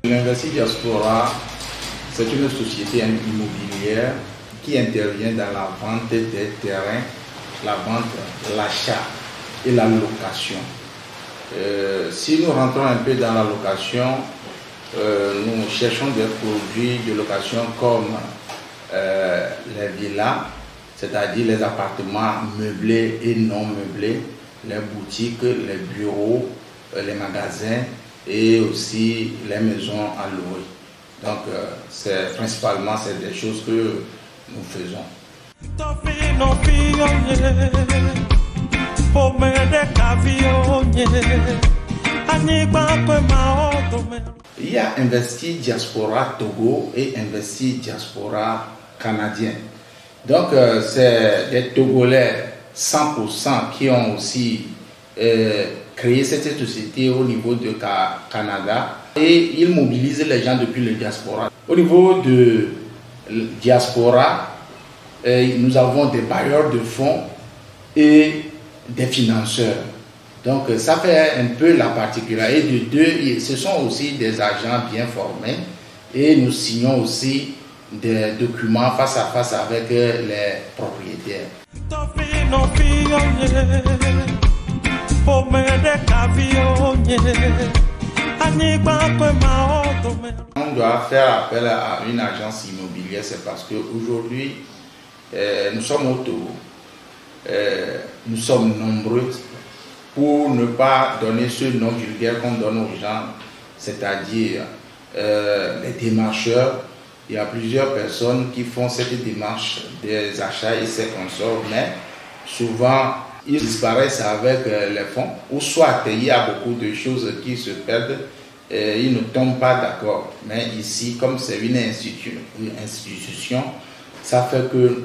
L'Investi Diaspora, c'est une société immobilière qui intervient dans la vente des terrains, la vente, l'achat et la location. Si nous rentrons un peu dans la location, nous cherchons des produits de location comme les villas, c'est-à-dire les appartements meublés et non meublés, les boutiques, les bureaux, les magasins et aussi les maisons à louer. Donc, principalement, c'est des choses que nous faisons. Il y a Investi Diaspora Togo et Investi Diaspora Canadien. Donc, c'est des Togolais 100% qui ont aussi créé cette société au niveau de Canada et ils mobilisent les gens depuis le diaspora. Au niveau de diaspora, nous avons des bailleurs de fonds et des financeurs. Donc ça fait un peu la particularité. Et de deux, ce sont aussi des agents bien formés et nous signons aussi des documents face à face avec les propriétaires. On doit faire appel à une agence immobilière, c'est parce qu'aujourd'hui, nous sommes au Togo. Nous sommes nombreux pour ne pas donner ce nom vulgaire qu'on donne aux gens, c'est-à-dire les démarcheurs. Il y a plusieurs personnes qui font cette démarche des achats et ses consorts, mais souvent, ils disparaissent avec les fonds, ou soit il y a beaucoup de choses qui se perdent, et ils ne tombent pas d'accord. Mais ici, comme c'est une institution, ça fait que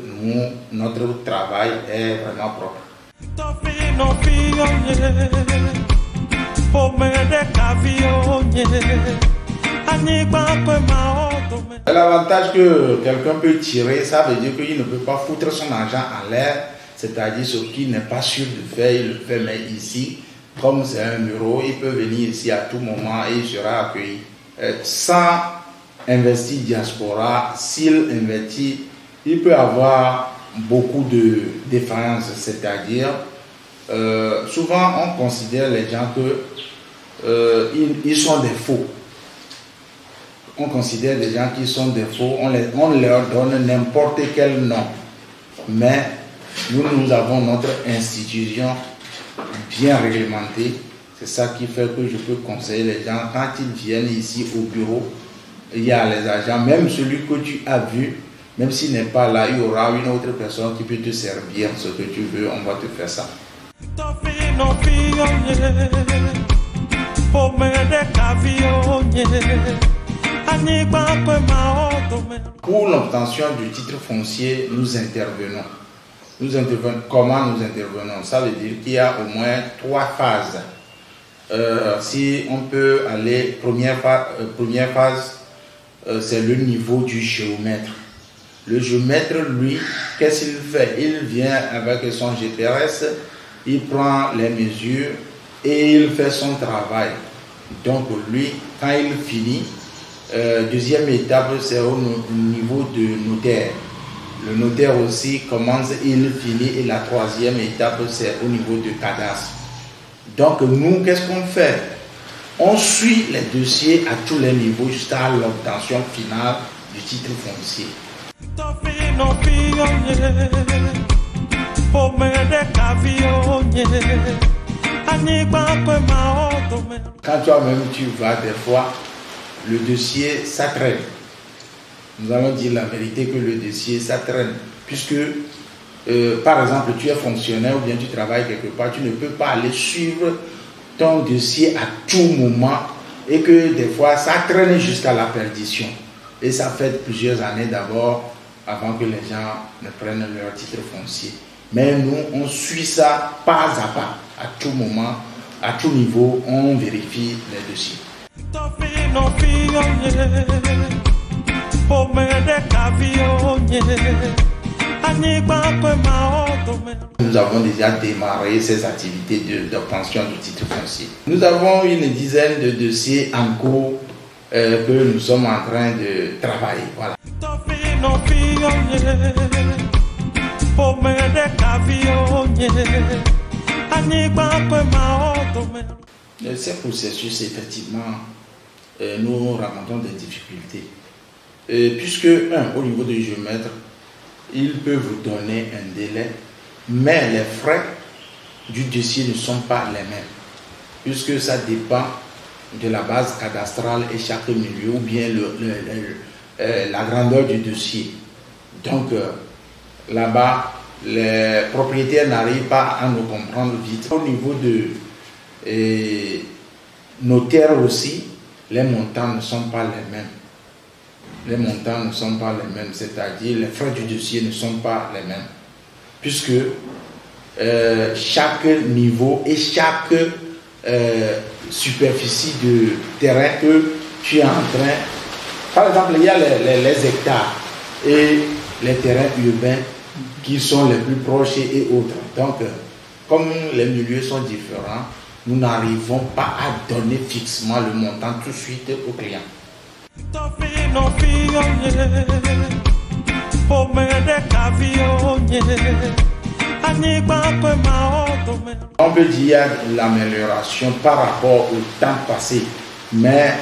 notre travail est vraiment propre. L'avantage que quelqu'un peut tirer, ça veut dire qu'il ne peut pas foutre son argent en l'air. C'est-à-dire ce qu'il n'est pas sûr de faire, il le fait, mais ici, comme c'est un bureau, il peut venir ici à tout moment et il sera accueilli. Sans Investi Diaspora, s'il investit, il peut avoir beaucoup de défaillances, c'est-à-dire, souvent on considère les gens qu'ils sont des faux. On considère les gens qui sont des faux, on leur donne n'importe quel nom. Mais nous avons notre institution bien réglementée. C'est ça qui fait que je peux conseiller les gens, quand ils viennent ici au bureau, il y a les agents, même celui que tu as vu, même s'il n'est pas là, il y aura une autre personne qui peut te servir ce que tu veux, on va te faire ça. Pour l'obtention du titre foncier, nous intervenons. Comment nous intervenons? Ça veut dire qu'il y a au moins 3 phases. Si on peut aller, première phase, c'est le niveau du géomètre. Le géomètre, lui, qu'est-ce qu'il fait? Il vient avec son GPS, il prend les mesures et il fait son travail. Donc lui, quand il finit, deuxième étape, c'est au niveau du notaire. Le notaire aussi commence, il finit, et la troisième étape, c'est au niveau du cadastre. Donc nous, qu'est-ce qu'on fait? On suit les dossiers à tous les niveaux jusqu'à l'obtention finale du titre foncier. Quand toi-même tu vas, des fois, le dossier, ça traîne. Nous allons dire la vérité que le dossier, ça traîne. Puisque, par exemple, tu es fonctionnaire ou bien tu travailles quelque part, tu ne peux pas aller suivre ton dossier à tout moment et que des fois, ça traîne jusqu'à la perdition. Et ça fait plusieurs années d'abord avant que les gens ne prennent leur titre foncier. Mais nous, on suit ça pas à pas. À tout moment, à tout niveau, on vérifie les dossiers. Nous avons déjà démarré ces activités d'obtention du titre foncier. Nous avons une dizaine de dossiers en cours que nous sommes en train de travailler. Voilà. Ces processus, effectivement, nous rencontrons des difficultés. Puisque, au niveau du géomètre, il peut vous donner un délai, mais les frais du dossier ne sont pas les mêmes, puisque ça dépend de la base cadastrale et chaque milieu, ou bien la grandeur du dossier. Donc, là-bas, les propriétaires n'arrivent pas à nous comprendre vite. Au niveau de notaires aussi, les montants ne sont pas les mêmes. Les montants ne sont pas les mêmes, c'est-à-dire les frais du dossier ne sont pas les mêmes. Puisque chaque niveau et chaque superficie de terrain que tu es en train... Par exemple, il y a les hectares et les terrains urbains qui sont les plus proches et autres. Donc, comme les milieux sont différents, nous n'arrivons pas à donner fixement le montant tout de suite au client. On peut dire l'amélioration par rapport au temps passé, mais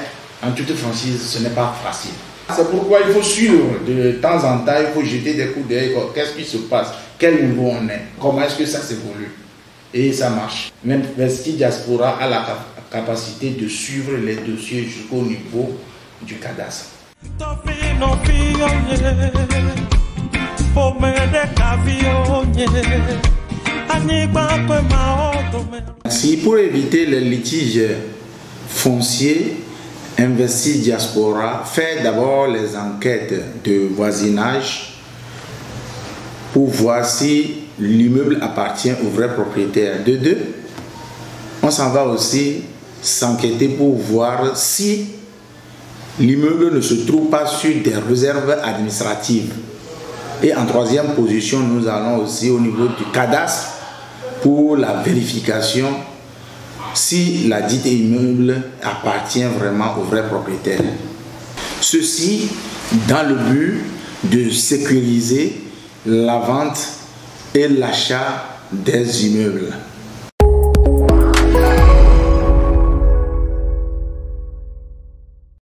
en toute franchise, ce n'est pas facile. C'est pourquoi il faut suivre de temps en temps, il faut jeter des coups d'œil. Qu'est-ce qui se passe? Quel niveau on est? Comment est-ce que ça s'évolue? Et ça marche. Même Vesti Diaspora a la capacité de suivre les dossiers jusqu'au niveau du cadastre. Si pour éviter les litiges fonciers, Investi Diaspora fait d'abord les enquêtes de voisinage pour voir si l'immeuble appartient au vrai propriétaire. De deux, on s'en va aussi s'enquêter pour voir si l'immeuble ne se trouve pas sur des réserves administratives. Et en troisième position, nous allons aussi au niveau du cadastre pour la vérification si la dite immeuble appartient vraiment au vrai propriétaire. Ceci dans le but de sécuriser la vente et l'achat des immeubles.